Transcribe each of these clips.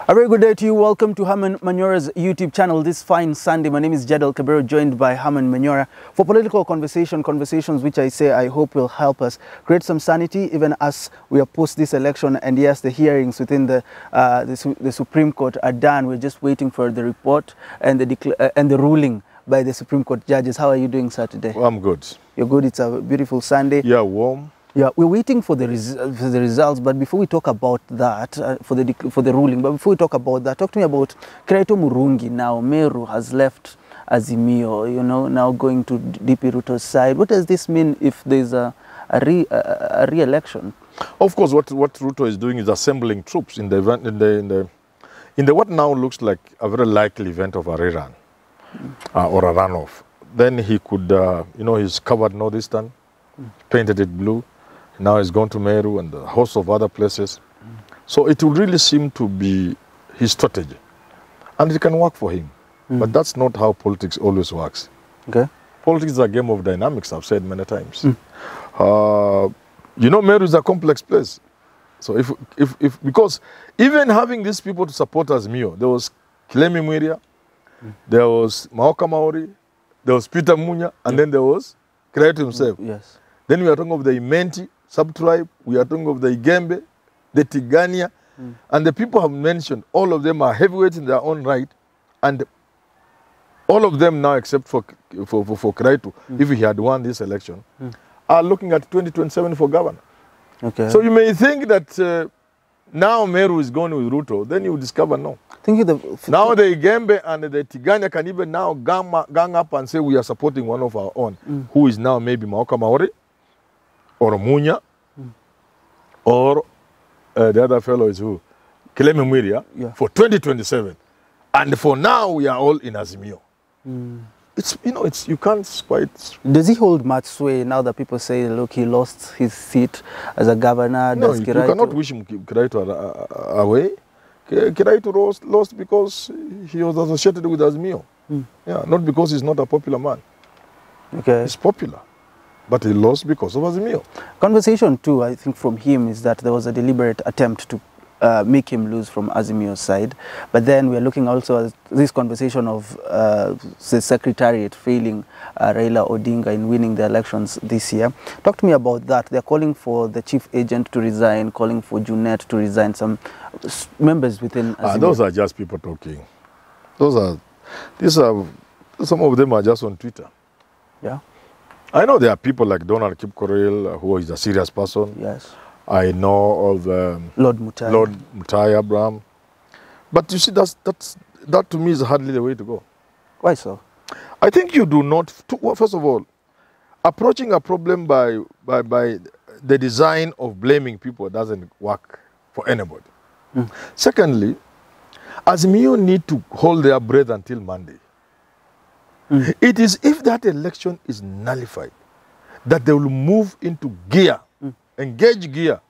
A very good day to you. Welcome to Herman Manyora's YouTube channel this fine Sunday. My name is Jadel Kabero, joined by Herman Manyora for political conversations which I hope will help us create some sanity even as we are post this election. And yes, the hearings within the Supreme Court are done. We're just waiting for the report and the ruling by the Supreme Court judges. How are you doing, sir, today? Well, I'm good. You're good. It's a beautiful Sunday. Yeah, warm. Yeah, we're waiting for the results, but before we talk about that, for the ruling, but before we talk about that, talk to me about Kiraito Murungi now. Meru has left Azimio, you know, now going to DP Ruto's side. What does this mean if there's a re-election? Of course, what Ruto is doing is assembling troops in the event, in the what now looks like a very likely event of a rerun or a runoff. Then he could, you know, he's covered northeastern, painted it blue. Now he's gone to Meru and a host of other places. So it will really seem to be his strategy. And it can work for him. But that's not how politics always works. Okay. Politics is a game of dynamics, I've said many times. You know, Meru is a complex place. So because even having these people to support Azimio, there was Kilemi Mwiria, there was Maoka Maori, there was Peter Munya, and then there was Kiraito himself. Yes. Then we are talking of the Imenti sub-tribe, we are talking of the Igembe, the Tigania, and the people have mentioned, all of them are heavyweights in their own right, and all of them now, except for Kiraito, if he had won this election, are looking at 2027 for governor. Okay. So you may think that now Meru is going with Ruto, then you discover no. Now the Igembe and the Tigania can even now gang up and say we are supporting one of our own, who is now maybe Maoka Maori, or Munya, or the other fellow is who? Kilemi Mwiria, for 2027. And for now, we are all in Azimio. It's, you know, it's, you can't quite... Does he hold much sway now that people say, look, he lost his seat as a governor? No, you cannot wish him Kiraito away. Kiraito lost because he was associated with Azimio. Yeah, not because he's not a popular man. Okay. He's popular. But he lost because of Azimio. Conversation too, I think, from him is that there was a deliberate attempt to make him lose from Azimio's side. But then we're looking also at this conversation of the Secretariat failing Raila Odinga in winning the elections this year. Talk to me about that. They're calling for the chief agent to resign, calling for Junet to resign, some members within Azimio. Those are just people talking. Some of them are just on Twitter. Yeah. I know there are people like Donald Kipkoril, who is a serious person. Yes. I know of Lord Mutai. Lord Mutai Abraham. But you see, that to me is hardly the way to go. Why so? I think you do not, first of all, approaching a problem by the design of blaming people doesn't work for anybody. Secondly, Azimio need to hold their breath until Monday. It is if that election is nullified that they will move into gear, engage gear,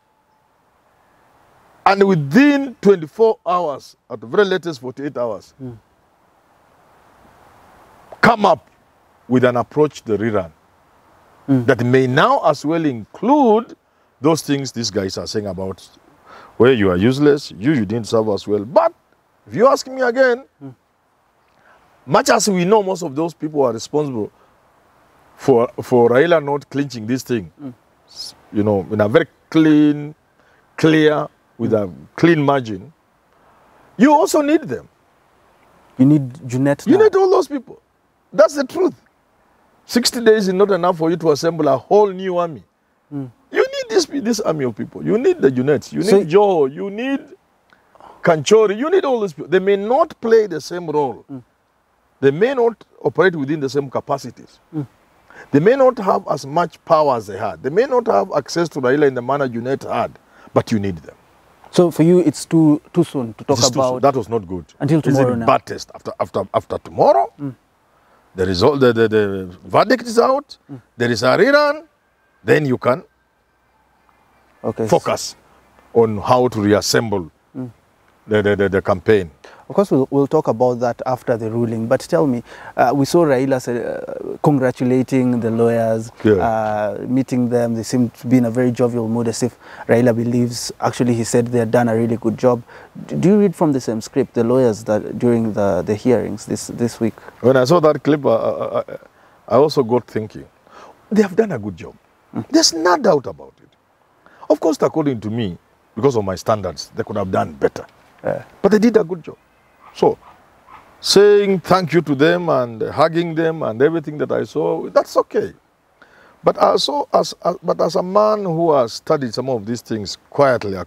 and within 24 hours, at the very latest 48 hours, come up with an approach to the rerun that may now as well include those things these guys are saying about where you are useless, you didn't serve as well. But if you ask me again, much as we know most of those people are responsible for Raila not clinching this thing, you know, in a very clear, with a clean margin, you also need them. You need Junet now. You need all those people. That's the truth. 60 days is not enough for you to assemble a whole new army. You need this army of people. You need the Junets. You need Joho. You need Kanchori. You need all these people. They may not play the same role. They may not operate within the same capacities. They may not have as much power as they had. They may not have access to Raila in the manner Junet had, but you need them. So for you, it's too soon to talk about... That was not good. Until tomorrow it's now. Bad test. After tomorrow, the result, the verdict is out, there is a rerun, then you can focus on how to reassemble the campaign. Of course, we'll talk about that after the ruling. But tell me, we saw Raila congratulating the lawyers, meeting them. They seem to be in a very jovial mood, as if Raila believes, actually he said they had done a really good job. Do you read from the same script, the lawyers that during the hearings this week? When I saw that clip, I also got thinking, they have done a good job. There's no doubt about it. Of course, according to me, because of my standards, they could have done better. But they did a good job. So, saying thank you to them and hugging them and everything that I saw, that's okay. But also, as a man who has studied some of these things quietly,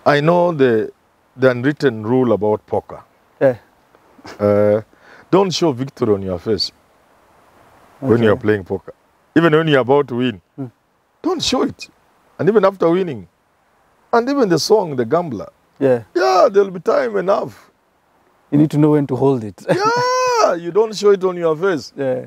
I know the unwritten rule about poker. Don't show victory on your face when you're playing poker. Even when you're about to win, don't show it. And even after winning. And even the song, The Gambler. Yeah, there'll be time enough. You need to know when to hold it. Yeah, you don't show it on your face. Yeah.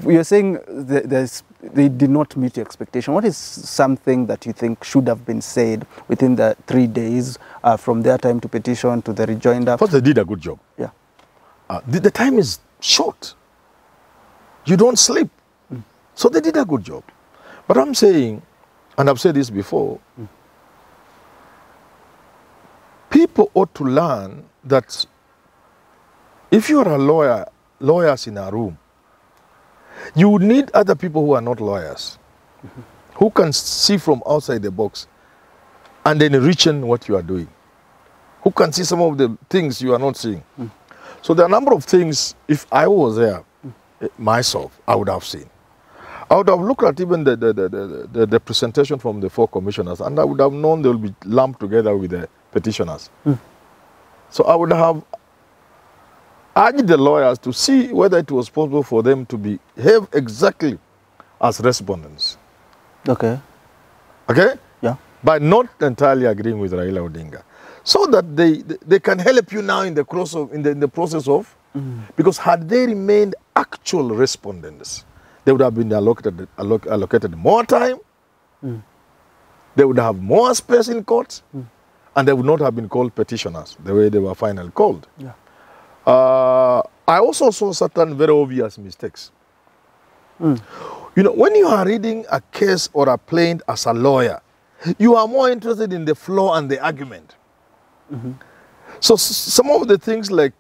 You're saying they did not meet your expectation. What is something that you think should have been said within the 3 days from their time to petition to the rejoinder? First, they did a good job. Yeah. The time is short. You don't sleep. So they did a good job. But I'm saying, and I've said this before, people ought to learn that if you are a lawyer, lawyers in a room, you need other people who are not lawyers, who can see from outside the box and then enrichen what you are doing, who can see some of the things you are not seeing. So there are a number of things, if I was there myself, I would have seen. I would have looked at even the presentation from the 4 commissioners, and I would have known they will be lumped together with the petitioners. So I would have urged the lawyers to see whether it was possible for them to behave exactly as respondents. Okay. Okay? Yeah. By not entirely agreeing with Raila Odinga. So that they can help you now in the process of, because had they remained actual respondents, they would have been allocated more time, they would have more space in court, and they would not have been called petitioners the way they were finally called. Yeah. I also saw certain very obvious mistakes. You know, when you are reading a case or a plaint as a lawyer, you are more interested in the flaw and the argument. So some of the things like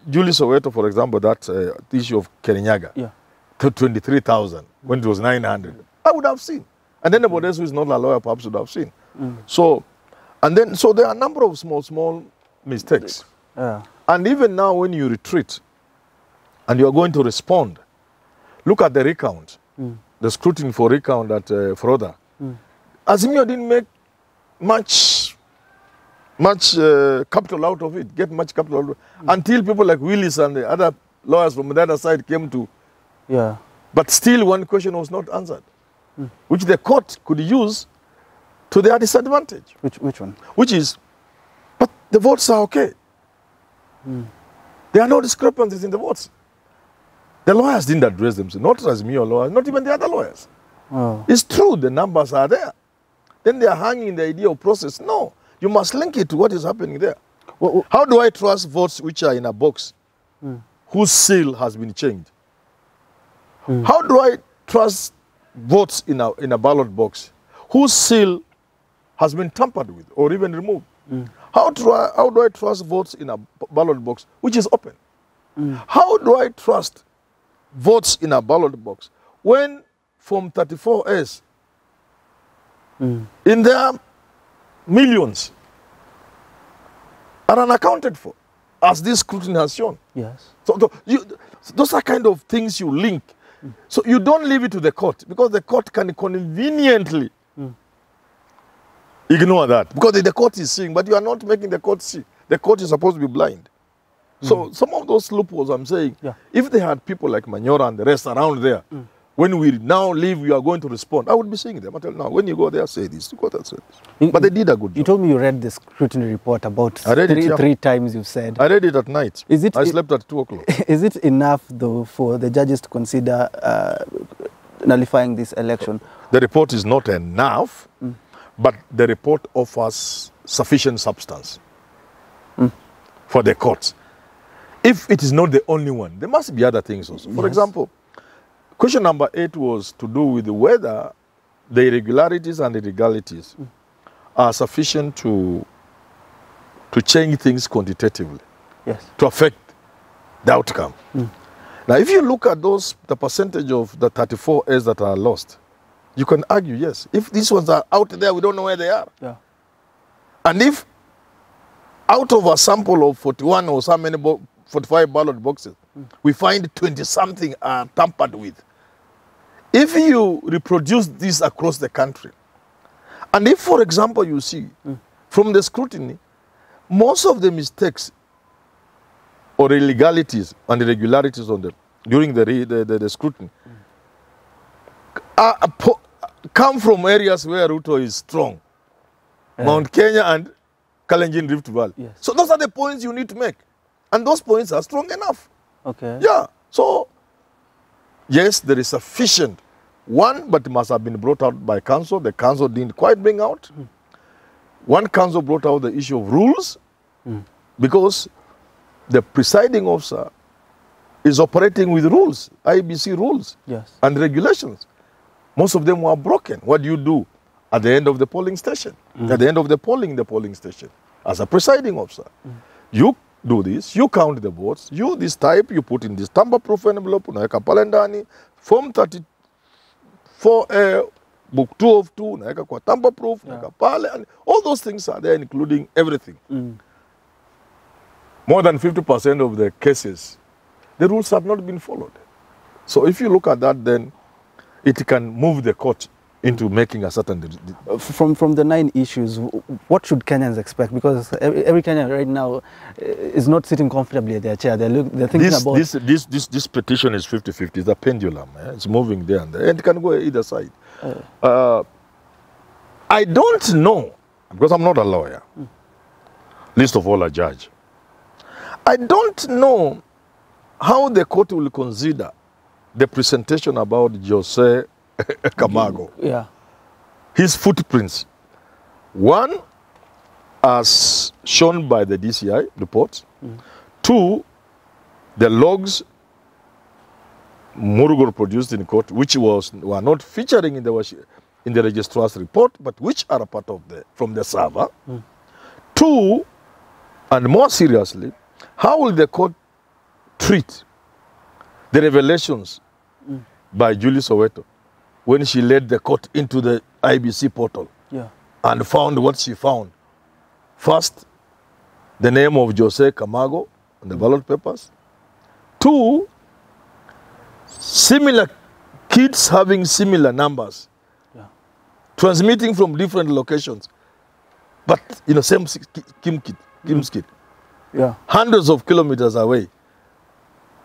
Julie Soweto, for example, that issue of Kirinyaga, to 23,000 when it was 900, I would have seen. And then anybody else who is not a lawyer perhaps would have seen. So there are a number of small mistakes. And even now when you retreat and you are going to respond, look at the recount, the scrutiny for recount at Froda. Azimio didn't make much capital out of it, get much capital out of it, until people like Willis and the other lawyers from the other side came to. But still one question was not answered, which the court could use to their disadvantage. Which one? Which is, but the votes are okay. There are no discrepancies in the votes. The lawyers didn't address themselves, not Azimio lawyers, not even the other lawyers. It's true, the numbers are there. Then they are hanging the idea of process. No, you must link it to what is happening there. How do I trust votes which are in a box whose seal has been changed? How do I trust votes in a ballot box whose seal has been tampered with or even removed? How do I trust votes in a ballot box which is open? How do I trust votes in a ballot box when Form 34S, in their millions, are unaccounted for, as this scrutiny has shown? Yes. So those are kind of things you link. So you don't leave it to the court, because the court can conveniently ignore that, because the court is seeing, but you are not making the court see. The court is supposed to be blind. So some of those loopholes, I'm saying, if they had people like Manyora and the rest around there, when we now leave, we are going to respond, I would be saying them until now, when you go there, say this, you go there, say this. But they did a good job. You told me you read the scrutiny report about three times, you've said. I read it at night. I slept at 2 o'clock. Is it enough, though, for the judges to consider nullifying this election? The report is not enough, but the report offers sufficient substance. for the courts. If it is not the only one, there must be other things also. For example, question number 8 was to do with whether the irregularities and illegalities are sufficient to change things quantitatively, to affect the outcome. Now, if you look at the percentage of the 34 A's that are lost, you can argue, yes, if these ones are out there, we don't know where they are. And if out of a sample of 41 or so many 45 ballot boxes, we find 20-something are tampered with. If you reproduce this across the country, and if, for example, you see from the scrutiny, most of the mistakes or illegalities and irregularities on during the scrutiny come from areas where Ruto is strong, Mount Kenya and Kalenjin Rift Valley. So those are the points you need to make, and those points are strong enough. So yes, there is sufficient one, but it must have been brought out by council. The council didn't quite bring out. One council brought out the issue of rules, because the presiding officer is operating with rules, IBC rules and regulations. Most of them were broken. What do you do at the end of the polling station? At the end of the polling station, as a presiding officer, you do this, you count the votes, you this type, you put in this tamper-proof envelope, unaweka pale ndani, form 34A, book 2 of 2, unaweka kwa tamper-proof, unaweka pale, and all those things are there, including everything. More than 50% of the cases, the rules have not been followed. So if you look at that, then it can move the court into making a certain... From the 9 issues, what should Kenyans expect? Because every Kenyan right now is not sitting comfortably at their chair. They're thinking about... This petition is 50-50. It's a pendulum. It's moving there and there. And it can go either side. I don't know, because I'm not a lawyer, least of all a judge. I don't know how the court will consider the presentation about Jose Camargo. His footprints. One, as shown by the DCI report. 2, the logs Murugur produced in court, which were not featuring in the registrar's report, but which are a part of from the server. 2, and more seriously, how will the court treat the revelations by Julie Soweto when she led the court into the IBC portal and found what she found? First, the name of Jose Camargo on the ballot papers. 2, similar kids having similar numbers, transmitting from different locations, but same Kim's kid. Hundreds of kilometers away.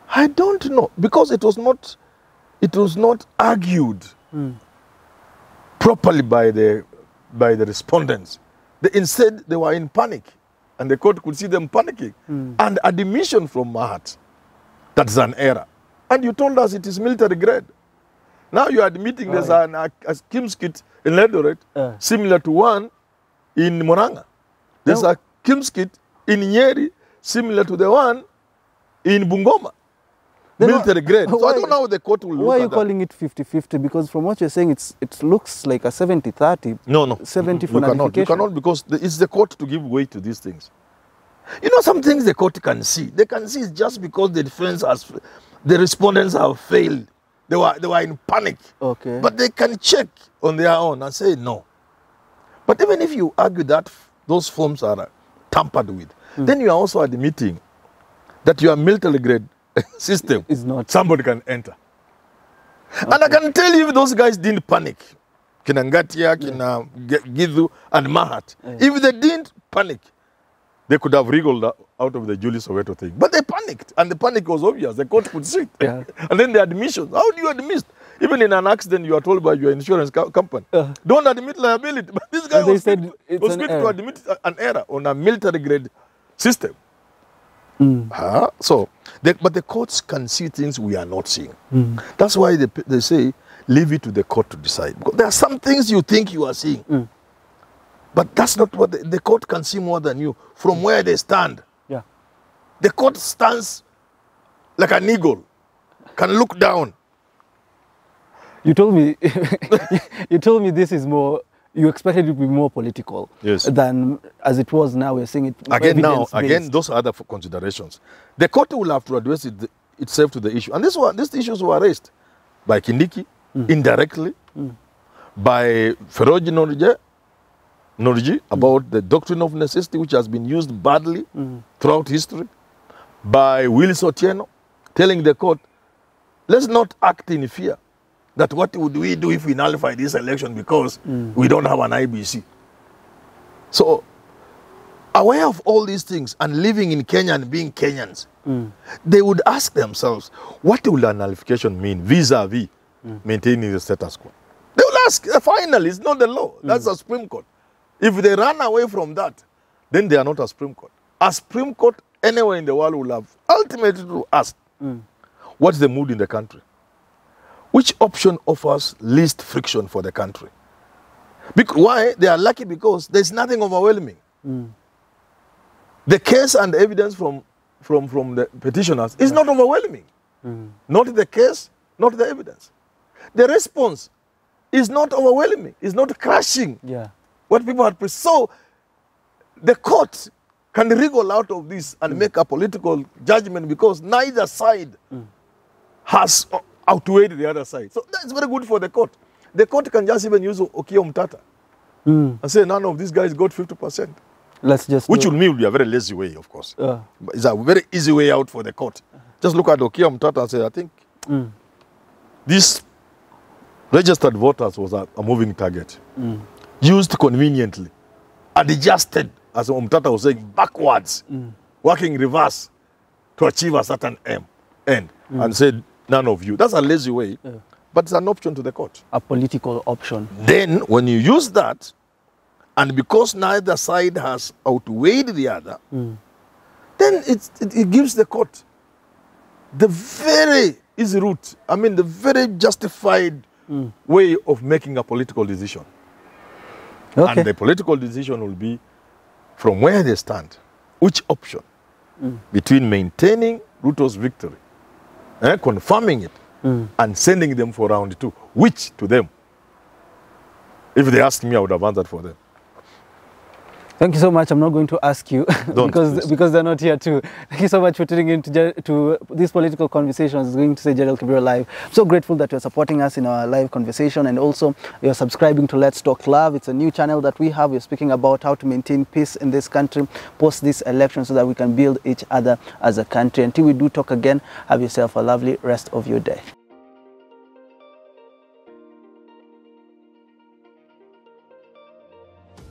I don't know, because it was not argued properly by the respondents. Instead, they were in panic, and the court could see them panicking. And admission from Mahat, that's an error. And you told us it is military grade. Now you are admitting there's a Kim's kit in Eldoret, similar to one in Moranga. There's a Kim's kit in Nyeri, similar to the one in Bungoma. Military grade. So I don't know how the court will look at that. Why are you calling it 50-50? Because from what you're saying, it looks like a 70-30. No. 70 for notification. You cannot, because it's the court to give way to these things. Some things the court can see. They can see it's just because the defense the respondents have failed. They were in panic. But they can check on their own and say no. But even if you argue that those forms are tampered with, then you are also admitting that your military grade system is not. Somebody can enter. And I can tell you, if those guys didn't panic, Kinangatia, Gizu, and Mahat, if they didn't panic, they could have wriggled out of the Julie Soweto thing. But they panicked, and the panic was obvious. The court could see it. And then the admissions. How do you admit? Even in an accident, you are told by your insurance company, don't admit liability. But this guy was quick to admit an error on a military grade system. But the courts can see things we are not seeing. That's why they say, leave it to the court to decide. Because there are some things you think you are seeing. But that's not what the court can see more than you from where they stand. The court stands like an eagle, can look down. You told me, you told me this is more, you expected it to be more political than as it was now. We're seeing it again, those are other considerations. The court will have to address itself to the issue. And these issues were raised by Kindiki, indirectly, by Feroji Norji about the doctrine of necessity, which has been used badly throughout history, by Willis Otieno, telling the court, let's not act in fear. That what would we do if we nullify this election because we don't have an IBC. So, aware of all these things and living in Kenya and being Kenyans, they would ask themselves, what will a nullification mean vis-a-vis maintaining the status quo? They will ask, finally, it's not the law. That's a Supreme Court. If they run away from that, then they are not a Supreme Court. A Supreme Court anywhere in the world will have ultimately to ask, what's the mood in the country? Which option offers least friction for the country? Why? They are lucky because there's nothing overwhelming. The case and the evidence from the petitioners is not overwhelming. Not the case, not the evidence. The response is not overwhelming, is not crushing what people had pressed. So the court can wriggle out of this and make a political judgment because neither side has outweighed the other side. So that's very good for the court. The court can just even use Okiya Omtata and say none of these guys got 50%. Let's just which will mean be a very lazy way, of course. But it's a very easy way out for the court. Just look at Okiya Omtata and say, I think this registered voters was a moving target. Used conveniently, adjusted, as Omtata was saying, backwards, working reverse to achieve a certain end, and said, none of you. That's a lazy way, but it's an option to the court. A political option. Then, when you use that, and because neither side has outweighed the other, then it gives the court the very easy route, I mean, the very justified way of making a political decision. And the political decision will be from where they stand, which option between maintaining Ruto's victory, confirming it, and sending them for round 2, which to them, if they asked me, I would have answered for them. Thank you so much. I'm not going to ask you because they're not here too. Thank you so much for tuning in to these political conversations. It's going to say Jadel Kibera Live. I'm so grateful that you're supporting us in our live conversation, and also you're subscribing to Let's Talk Love. It's a new channel that we have. We're speaking about how to maintain peace in this country post this election so that we can build each other as a country. Until we do talk again, have yourself a lovely rest of your day.